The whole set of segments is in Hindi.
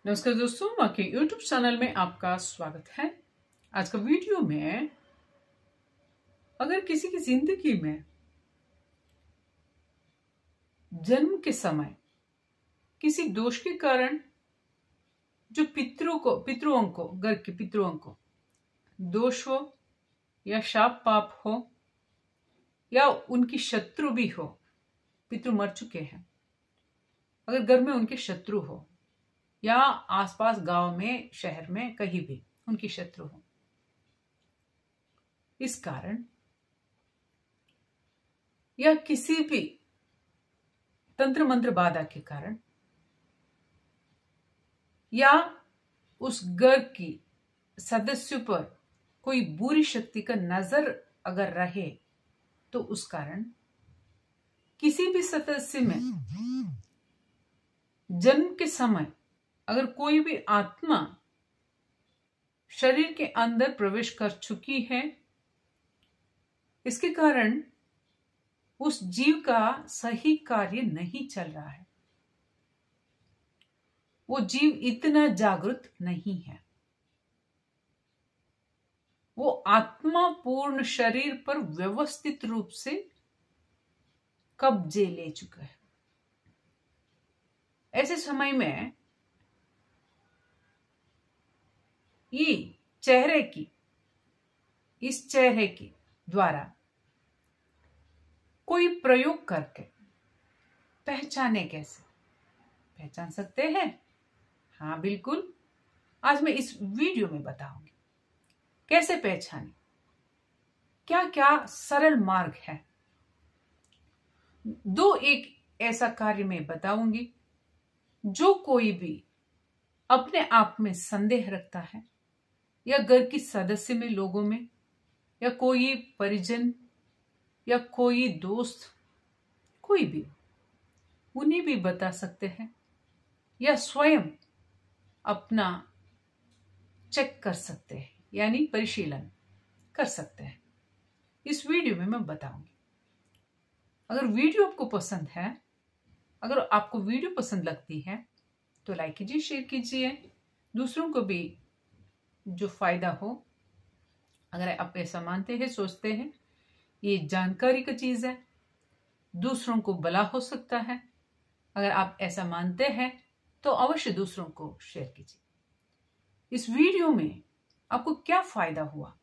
नमस्कार दोस्तों, माँ के YouTube चैनल में आपका स्वागत है। आज का वीडियो में अगर किसी की जिंदगी में जन्म के समय किसी दोष के कारण जो पितरों को घर के पितरों को दोष हो या शाप पाप हो या उनकी शत्रु भी हो, पितृ मर चुके हैं, अगर घर में उनके शत्रु हो या आसपास गांव में शहर में कहीं भी उनकी शत्रु हो, इस कारण या किसी भी तंत्र मंत्र बाधा के कारण या उस घर की सदस्यों पर कोई बुरी शक्ति का नजर अगर रहे तो उस कारण किसी भी सदस्य में जन्म के समय अगर कोई भी आत्मा शरीर के अंदर प्रवेश कर चुकी है, इसके कारण उस जीव का सही कार्य नहीं चल रहा है, वो जीव इतना जागृत नहीं है, वो आत्मा पूर्ण शरीर पर व्यवस्थित रूप से कब्जे ले चुका है। ऐसे समय में इस चेहरे की द्वारा कोई प्रयोग करके पहचाने, कैसे पहचान सकते हैं? हाँ बिल्कुल, आज मैं इस वीडियो में बताऊंगी कैसे पहचाने, क्या क्या सरल मार्ग है। एक ऐसा कार्य मैं बताऊंगी जो कोई भी अपने आप में संदेह रखता है या घर की सदस्य में, लोगों में, या कोई परिजन या कोई दोस्त, कोई भी, उन्हें भी बता सकते हैं या स्वयं अपना चेक कर सकते हैं, यानी परिशीलन कर सकते हैं। इस वीडियो में मैं बताऊंगी। अगर वीडियो आपको पसंद है, अगर आपको वीडियो पसंद लगती है तो लाइक कीजिए, शेयर कीजिए, दूसरों को भी जो फायदा हो। अगर आप ऐसा मानते हैं, सोचते हैं ये जानकारी का चीज है, दूसरों को भला हो सकता है, अगर आप ऐसा मानते हैं तो अवश्य दूसरों को शेयर कीजिए। इस वीडियो में आपको क्या फायदा हुआ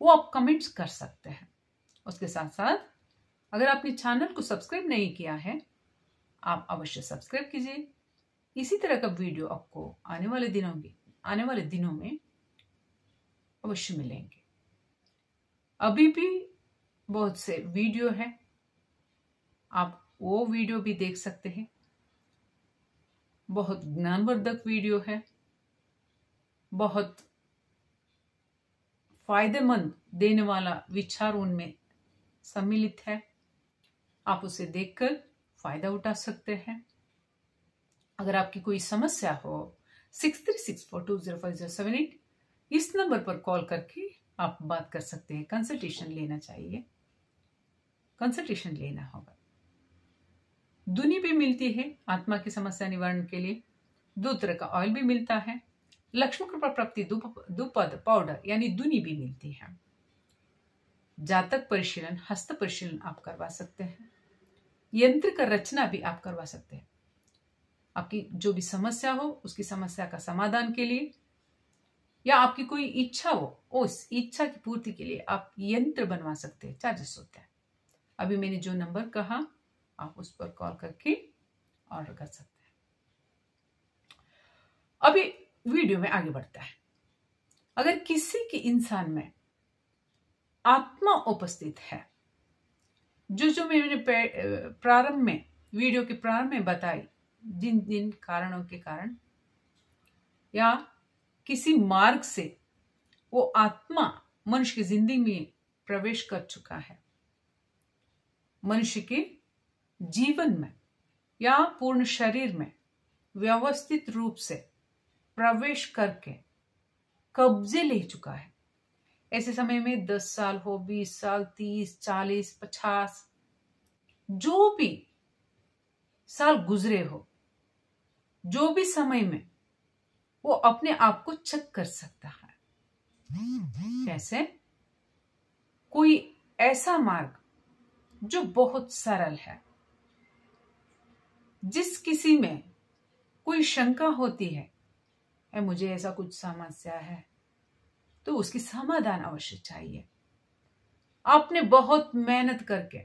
वो आप कमेंट्स कर सकते हैं। उसके साथ साथ अगर आपने चैनल को सब्सक्राइब नहीं किया है, आप अवश्य सब्सक्राइब कीजिए। इसी तरह का वीडियो आपको आने वाले दिनों में अवश्य मिलेंगे। अभी भी बहुत से वीडियो है, आप वो वीडियो भी देख सकते हैं। बहुत ज्ञानवर्धक वीडियो है, बहुत फायदेमंद देने वाला विचार उनमें सम्मिलित है। आप उसे देखकर फायदा उठा सकते हैं। अगर आपकी कोई समस्या हो 6364205078 इस नंबर पर कॉल करके आप बात कर सकते हैं। कंसल्टेशन लेना चाहिए, कंसल्टेशन लेना होगा। दुनी भी मिलती है आत्मा की समस्या निवारण के लिए। 2 तरह का ऑयल भी मिलता है। लक्ष्मी कृपा प्राप्ति दुपद पाउडर यानी दुनी भी मिलती है। जातक परिशीलन, हस्त परिशीलन आप करवा सकते हैं। यंत्र का रचना भी आप करवा सकते हैं। आपकी जो भी समस्या हो उसकी समस्या का समाधान के लिए, या आपकी कोई इच्छा हो उस इच्छा की पूर्ति के लिए आप यंत्र बनवा सकते हैं। चार्जेस होते हैं। अभी मैंने जो नंबर कहा आप उस पर कॉल करके ऑर्डर कर सकते हैं। अभी वीडियो में आगे बढ़ता है। अगर किसी के इंसान में आत्मा उपस्थित है, जो मैंने प्रारंभ में वीडियो के प्रारंभ में बताई, जिन कारणों के कारण या किसी मार्ग से वो आत्मा मनुष्य की जिंदगी में प्रवेश कर चुका है, मनुष्य के जीवन में या पूर्ण शरीर में व्यवस्थित रूप से प्रवेश करके कब्जे ले चुका है। ऐसे समय में 10 साल हो, 20 साल, 30, 40, 50, जो भी साल गुजरे हो, जो भी समय में वो अपने आप को चेक कर सकता है। कैसे? कोई ऐसा मार्ग जो बहुत सरल है, जिस किसी में कोई शंका होती है मुझे ऐसा कुछ समस्या है, तो उसकी समाधान अवश्य चाहिए। आपने बहुत मेहनत करके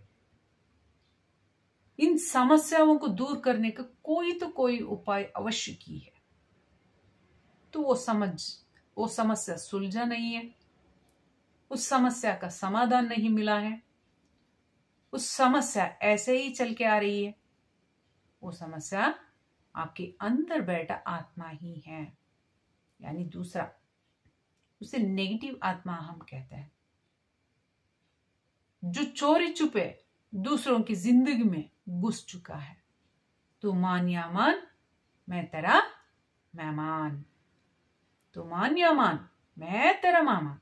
इन समस्याओं को दूर करने का कोई उपाय अवश्य की है, तो वो समस्या सुलझा नहीं है, उस समस्या का समाधान नहीं मिला है, उस समस्या ऐसे ही चल के आ रही है, वो समस्या आपके अंदर बैठा आत्मा ही है, यानी दूसरा, उसे नेगेटिव आत्मा हम कहते हैं, जो चोरी छुपे दूसरों की जिंदगी में घुस चुका है। तू मान या मान, मैं तेरा मेहमान, तू मान या मान, मैं तेरा मामा,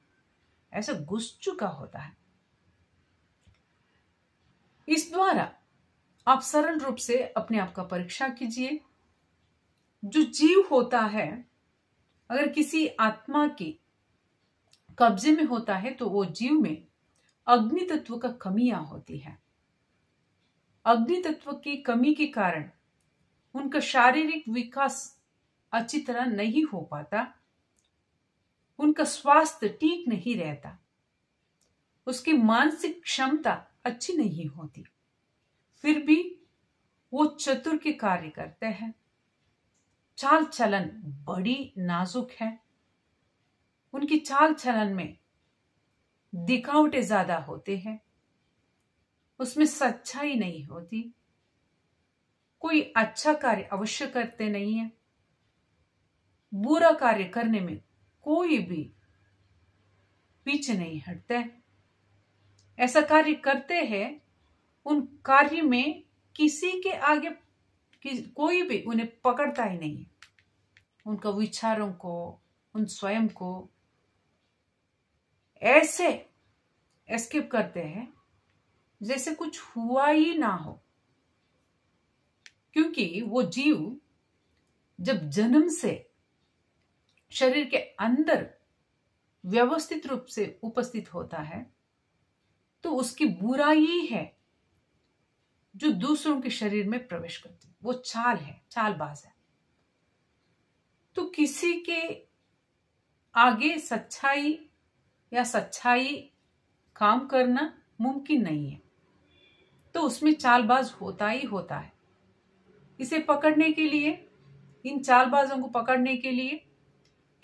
ऐसा घुस चुका होता है। इस द्वारा आप सरल रूप से अपने आप का परीक्षा कीजिए। जो जीव होता है, अगर किसी आत्मा के कब्जे में होता है, तो वो जीव में अग्नि तत्व का कमियां होती है। अग्नि तत्व की कमी के कारण उनका शारीरिक विकास अच्छी तरह नहीं हो पाता, उनका स्वास्थ्य ठीक नहीं रहता, उसकी मानसिक क्षमता अच्छी नहीं होती, फिर भी वो चतुर के कार्य करते हैं। चाल चलन बड़ी नाजुक है, उनकी चाल चलन में दिखावटें ज्यादा होते हैं, उसमें सच्चाई नहीं होती, कोई अच्छा कार्य अवश्य करते नहीं है, बुरा कार्य करने में कोई भी पीछे नहीं हटते। ऐसा कार्य करते हैं, उन कार्य में किसी के आगे कोई भी उन्हें पकड़ता ही नहीं है। उनका विचारों को, उन स्वयं को ऐसे एस्केप करते हैं जैसे कुछ हुआ ही ना हो, क्योंकि वो जीव जब जन्म से शरीर के अंदर व्यवस्थित रूप से उपस्थित होता है, तो उसकी बुराई है जो दूसरों के शरीर में प्रवेश करती है। वो चाल है, चालबाज है। तो किसी के आगे सच्चाई काम करना मुमकिन नहीं है, तो उसमें चालबाज होता ही होता है। इसे पकड़ने के लिए, इन चालबाजों को पकड़ने के लिए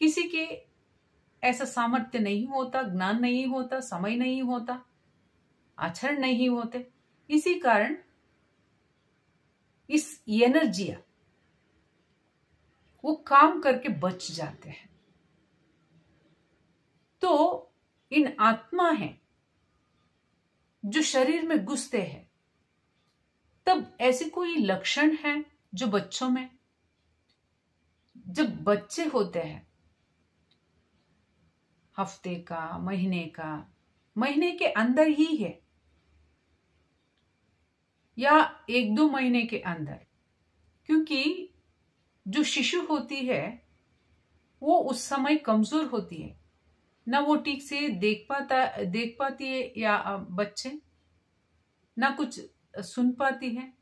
किसी के ऐसा सामर्थ्य नहीं होता, ज्ञान नहीं होता, समय नहीं होता, आचरण नहीं होते। इसी कारण इस एनर्जिया वो काम करके बच जाते हैं। तो इन आत्मा है जो शरीर में घुसते हैं, तब ऐसे कोई लक्षण है जो बच्चों में, जब बच्चे होते हैं, हफ्ते का, महीने के अंदर ही है, या 1-2 महीने के अंदर, क्योंकि जो शिशु होती है वो उस समय कमजोर होती है, ना वो ठीक से देख पाती है, या बच्चे ना कुछ सुन पाती है,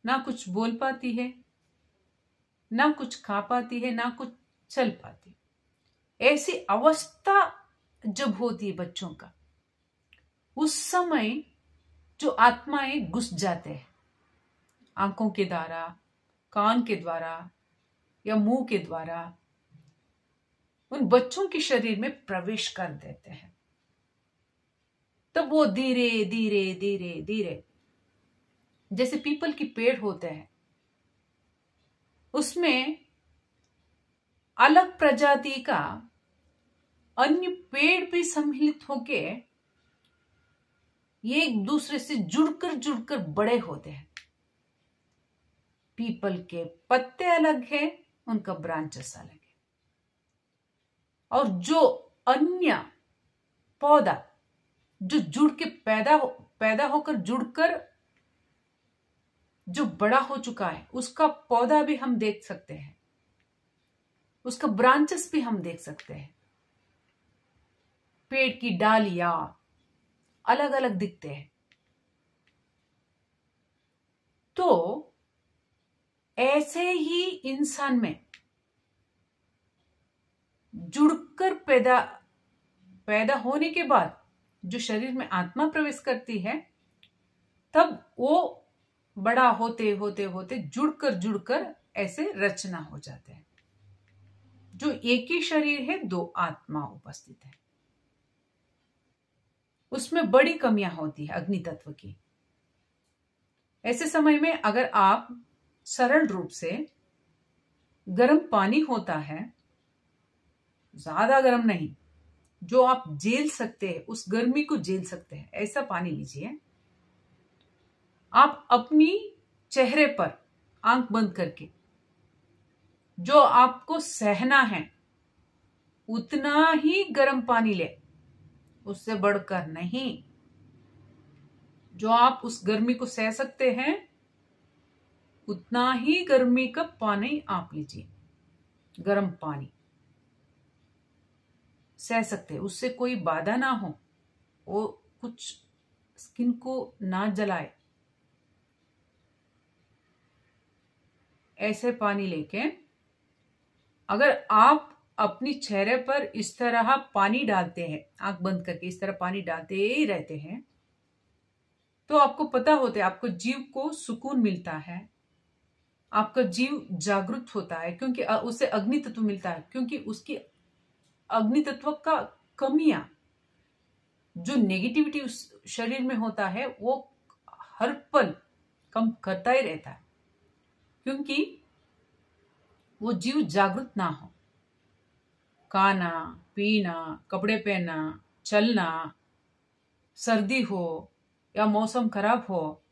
ना कुछ बोल पाती है, ना कुछ खा पाती है, ना कुछ चल पाती है। ऐसी अवस्था जब होती है बच्चों का, उस समय जो आत्माएं घुस जाते हैं, आंखों के द्वारा, कान के द्वारा या मुंह के द्वारा उन बच्चों के शरीर में प्रवेश कर देते हैं। तब वो धीरे धीरे धीरे धीरे, जैसे पीपल की पेड़ होते हैं, उसमें अलग प्रजाति का अन्य पेड़ भी सम्मिलित होके ये एक दूसरे से जुड़कर बड़े होते हैं। पीपल के पत्ते अलग है, उनका ब्रांचेस अलग है, और जो अन्य पौधा जो जुड़ के पैदा होकर जुड़कर जो बड़ा हो चुका है, उसका पौधा भी हम देख सकते हैं। उसका ब्रांचेस भी हम देख सकते हैं। पेड़ की डालियां अलग अलग दिखते हैं। तो ऐसे ही इंसान में जुड़कर पैदा होने के बाद जो शरीर में आत्मा प्रवेश करती है, तब वो बड़ा होते होते होते जुड़कर ऐसे रचना हो जाते हैं। जो एक ही शरीर है, दो आत्मा उपस्थित है, उसमें बड़ी कमियां होती है अग्नि तत्व की। ऐसे समय में अगर आप सरल रूप से गर्म पानी होता है, ज्यादा गर्म नहीं, जो आप झेल सकते हैं, उस गर्मी को झेल सकते हैं, ऐसा पानी लीजिए। आप अपनी चेहरे पर आंख बंद करके जो आपको सहना है उतना ही गर्म पानी ले, उससे बढ़कर नहीं। जो आप उस गर्मी को सह सकते हैं उतना ही गर्मी का पानी आप लीजिए। गर्म पानी सह सकते हैं, उससे कोई बाधा ना हो, वो कुछ स्किन को ना जलाए। ऐसे पानी लेके अगर आप अपनी चेहरे पर इस तरह पानी डालते हैं, आंख बंद करके इस तरह पानी डालते ही रहते हैं, तो आपको पता होता है आपको जीव को सुकून मिलता है, आपका जीव जागृत होता है, क्योंकि उसे अग्नि तत्व मिलता है। क्योंकि उसकी अग्नि तत्व का कमियां, जो नेगेटिविटी उस शरीर में होता है, वो हर पल कम करता ही रहता है, क्योंकि वो जीव जागृत ना हो। खाना पीना, कपड़े पहनना, चलना, सर्दी हो या मौसम खराब हो,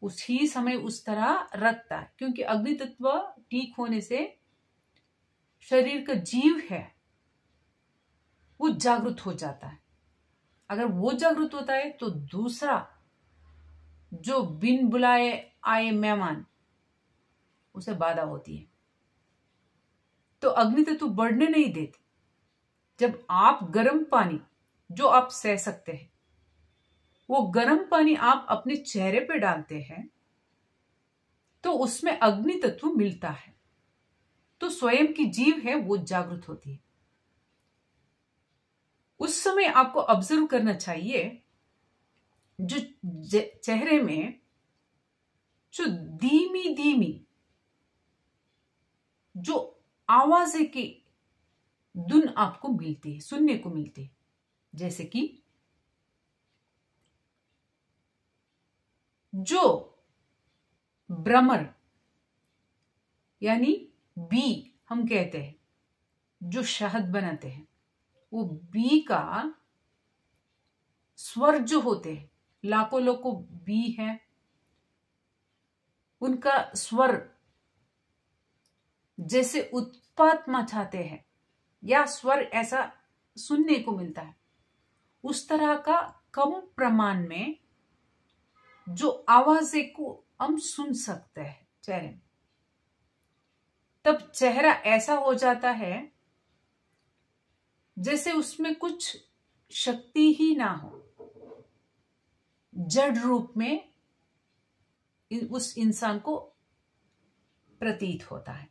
उसी समय उस तरह रखता है, क्योंकि अग्नि तत्व ठीक होने से शरीर का जीव है वो जागृत हो जाता है। अगर वो जागृत होता है तो दूसरा जो बिन बुलाए आए मेहमान, उसे बाधा होती है, तो अग्नि तत्व बढ़ने नहीं देते। जब आप गर्म पानी जो आप सह सकते हैं, वो गर्म पानी आप अपने चेहरे पे डालते हैं, तो उसमें अग्नि तत्व मिलता है, तो स्वयं की जीव है वो जागृत होती है। उस समय आपको ऑब्जर्व करना चाहिए जो चेहरे में जो धीमी धीमी जो आवाजें की धुन आपको मिलती है, सुनने को मिलती है, जैसे कि जो भ्रमर यानी बी हम कहते हैं, जो शहद बनाते हैं, वो बी का स्वर जो होते हैं, लाखों बी है, उनका स्वर जैसे उत्पात मचाते हैं या स्वर ऐसा सुनने को मिलता है, उस तरह का कम प्रमाण में जो आवाजें को हम सुन सकते हैं चेहरे में, तब चेहरा ऐसा हो जाता है जैसे उसमें कुछ शक्ति ही ना हो, जड़ रूप में उस इंसान को प्रतीत होता है।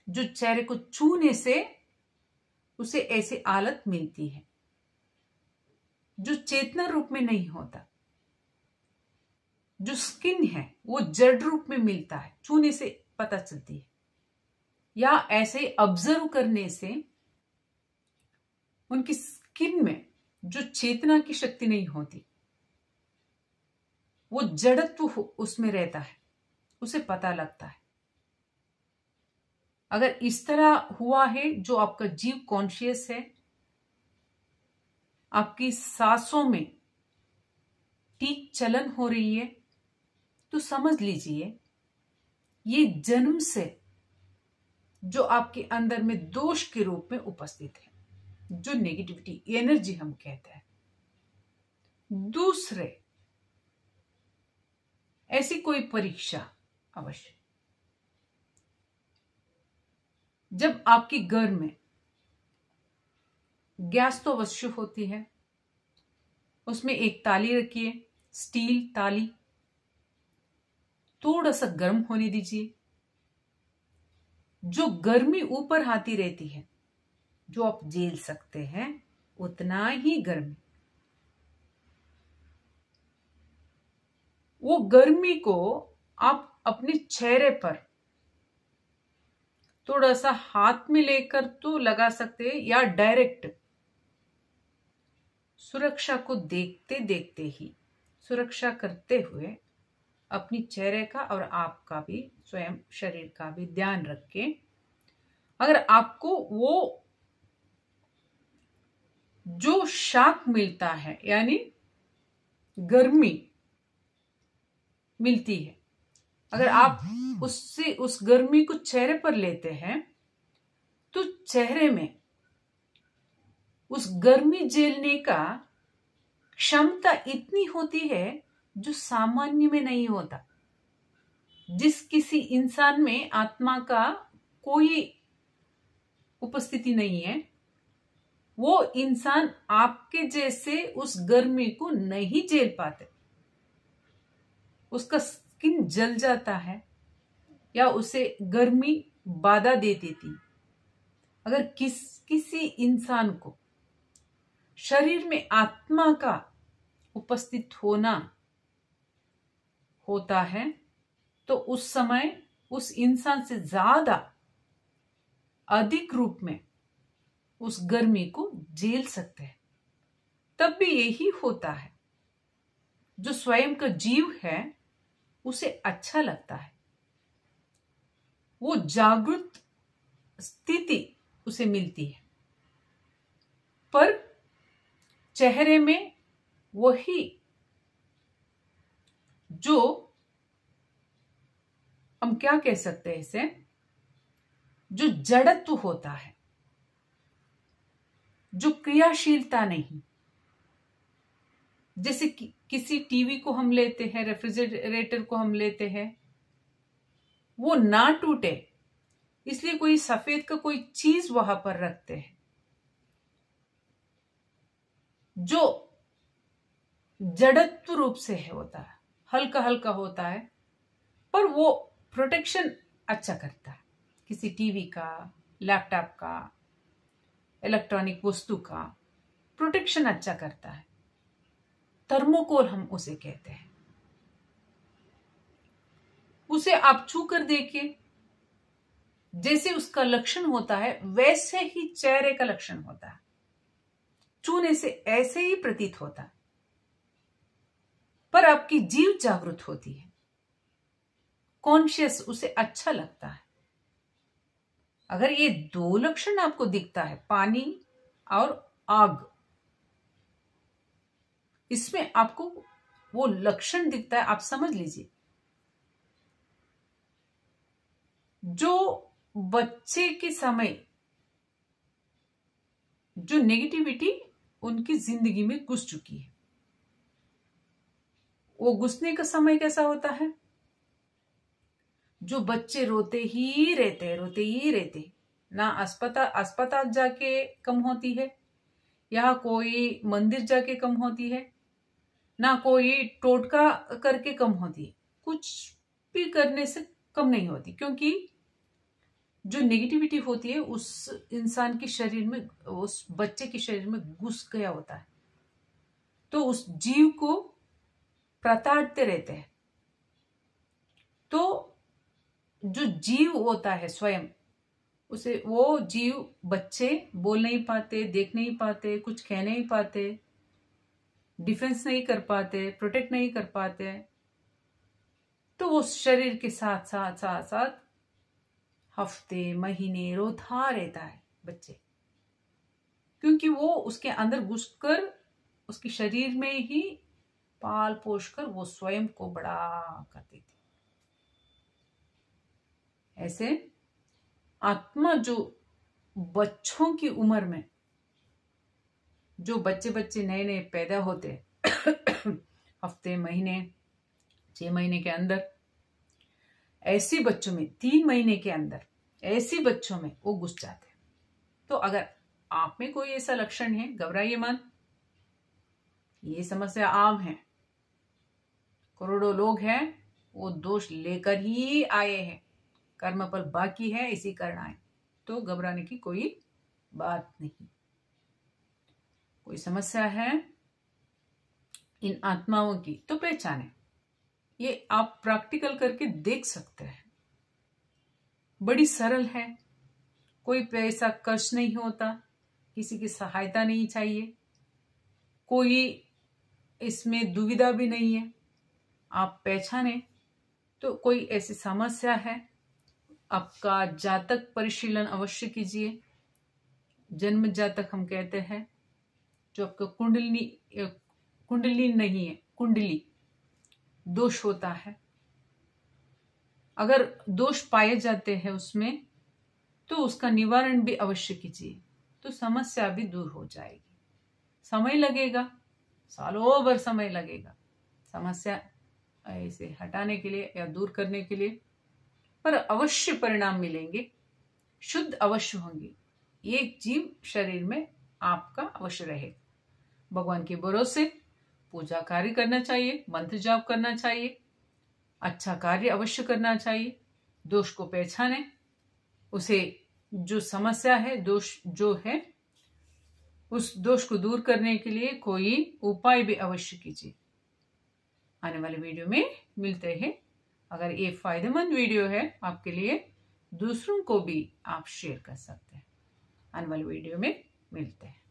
जो चेहरे को छूने से उसे ऐसी हालत मिलती है, जो चेतना रूप में नहीं होता। जो स्किन है वो जड़ रूप में मिलता है, छूने से पता चलती है, या ऐसे ऑब्जर्व करने से उनकी स्किन में जो चेतना की शक्ति नहीं होती, वो जड़त्व उसमें रहता है, उसे पता लगता है। अगर इस तरह हुआ है, जो आपका जीव कॉन्शियस है, आपकी सांसों में ठीक चलन हो रही है, तो समझ लीजिए ये जन्म से जो आपके अंदर में दोष के रूप में उपस्थित है, जो नेगेटिविटी एनर्जी हम कहते हैं। दूसरे ऐसी कोई परीक्षा अवश्य जब आपकी घर में गैस तो अवश्य होती है, उसमें एक ताली रखिए, स्टील ताली, थोड़ा सा गर्म होने दीजिए। जो गर्मी ऊपर आती रहती है, जो आप झेल सकते हैं उतना ही गर्मी, वो गर्मी को आप अपने चेहरे पर थोड़ा सा हाथ में लेकर तो लगा सकते हैं, या डायरेक्ट सुरक्षा को देखते देखते ही, सुरक्षा करते हुए अपनी चेहरे का और आपका भी, स्वयं शरीर का भी ध्यान रख के, अगर आपको वो जो शाक मिलता है यानी गर्मी मिलती है, अगर आप उससे उस गर्मी को चेहरे पर लेते हैं तो चेहरे में उस गर्मी झेलने का क्षमता इतनी होती है जो सामान्य में नहीं होता। जिस किसी इंसान में आत्मा का कोई उपस्थिति नहीं है, वो इंसान आपके जैसे उस गर्मी को नहीं झेल पाते, उसका स्किन जल जाता है या उसे गर्मी बाधा दे देती। अगर किसी इंसान को शरीर में आत्मा का उपस्थित होना होता है तो उस समय उस इंसान से ज्यादा अधिक रूप में उस गर्मी को झेल सकते हैं। तब भी यही होता है, जो स्वयं का जीव है उसे अच्छा लगता है, वो जागृत स्थिति उसे मिलती है, पर चेहरे में वही जो हम क्या कह सकते हैं इसे, जो जड़त्व होता है, जो क्रियाशीलता नहीं। जैसे किसी टीवी को हम लेते हैं, रेफ्रिजरेटर को हम लेते हैं, वो ना टूटे इसलिए कोई सफेद का कोई चीज वहां पर रखते हैं जो जड़त्व रूप से है, होता है, हल्का हल्का होता है, पर वो प्रोटेक्शन अच्छा करता है। किसी टीवी का, लैपटॉप का, इलेक्ट्रॉनिक वस्तु का प्रोटेक्शन अच्छा करता है। थर्मोकोल हम उसे कहते हैं। उसे आप छू कर देखिए, जैसे उसका लक्षण होता है वैसे ही चेहरे का लक्षण होता है, छूने से ऐसे ही प्रतीत होता है, पर आपकी जीव जागृत होती है, कॉन्शियस, उसे अच्छा लगता है। अगर ये दो लक्षण आपको दिखता है, पानी और आग, इसमें आपको वो लक्षण दिखता है, आप समझ लीजिए जो बच्चे के समय जो नेगेटिविटी उनकी जिंदगी में घुस चुकी है, वो घुसने का समय कैसा होता है, जो बच्चे रोते ही रहते, ना अस्पताल जाके कम होती है, या कोई मंदिर जाके कम होती है, ना कोई टोटका करके कम होती है, कुछ भी करने से कम नहीं होती, क्योंकि जो नेगेटिविटी होती है उस इंसान के शरीर में, उस बच्चे के शरीर में घुस गया होता है, तो उस जीव को प्रताड़ते रहते हैं। तो जो जीव होता है स्वयं, उसे वो जीव, बच्चे बोल नहीं पाते, देख नहीं पाते, कुछ कह नहीं पाते, डिफेंस नहीं कर पाते, प्रोटेक्ट नहीं कर पाते, तो वो शरीर के साथ साथ साथ साथ हफ्ते महीने रोता रहता है बच्चे, क्योंकि वो उसके अंदर घुसकर उसके शरीर में ही पाल पोष कर वो स्वयं को बड़ा कर देती। ऐसे आत्मा जो बच्चों की उम्र में, जो बच्चे नए नए पैदा होते हफ्ते महीने 6 महीने के अंदर, ऐसे बच्चों में 3 महीने के अंदर ऐसी बच्चों में वो घुस जाते हैं। तो अगर आप में कोई ऐसा लक्षण है, घबराइए मत, ये समस्या आम है, करोड़ों लोग हैं वो दोष लेकर ही आए हैं, कर्म पर बाकी है इसी कारण आए, तो घबराने की कोई बात नहीं। कोई समस्या है इन आत्माओं की तो पहचाने, ये आप प्रैक्टिकल करके देख सकते हैं। बड़ी सरल है, कोई पैसा खर्च नहीं होता, किसी की सहायता नहीं चाहिए, कोई इसमें दुविधा भी नहीं है। आप पहचाने तो कोई ऐसी समस्या है, आपका जातक परिशीलन अवश्य कीजिए। जन्म जातक हम कहते हैं, जो आपका कुंडली नहीं है, कुंडली दोष होता है। अगर दोष पाए जाते हैं उसमें तो उसका निवारण भी अवश्य कीजिए, तो समस्या भी दूर हो जाएगी। समय लगेगा, सालों भर समय लगेगा समस्या ऐसे हटाने के लिए या दूर करने के लिए, पर अवश्य परिणाम मिलेंगे, शुद्ध अवश्य होंगे। एक जीव शरीर में आपका अवश्य रहेगा। भगवान के भरोसे पूजा कार्य करना चाहिए, मंत्र जाप करना चाहिए, अच्छा कार्य अवश्य करना चाहिए। दोष को पहचाने, उसे जो समस्या है, दोष जो है, उस दोष को दूर करने के लिए कोई उपाय भी अवश्य कीजिए। आने वाले वीडियो में मिलते हैं। अगर ये फायदेमंद वीडियो है आपके लिए, दूसरों को भी आप शेयर कर सकते हैं। आने वाले वीडियो में मिलते हैं।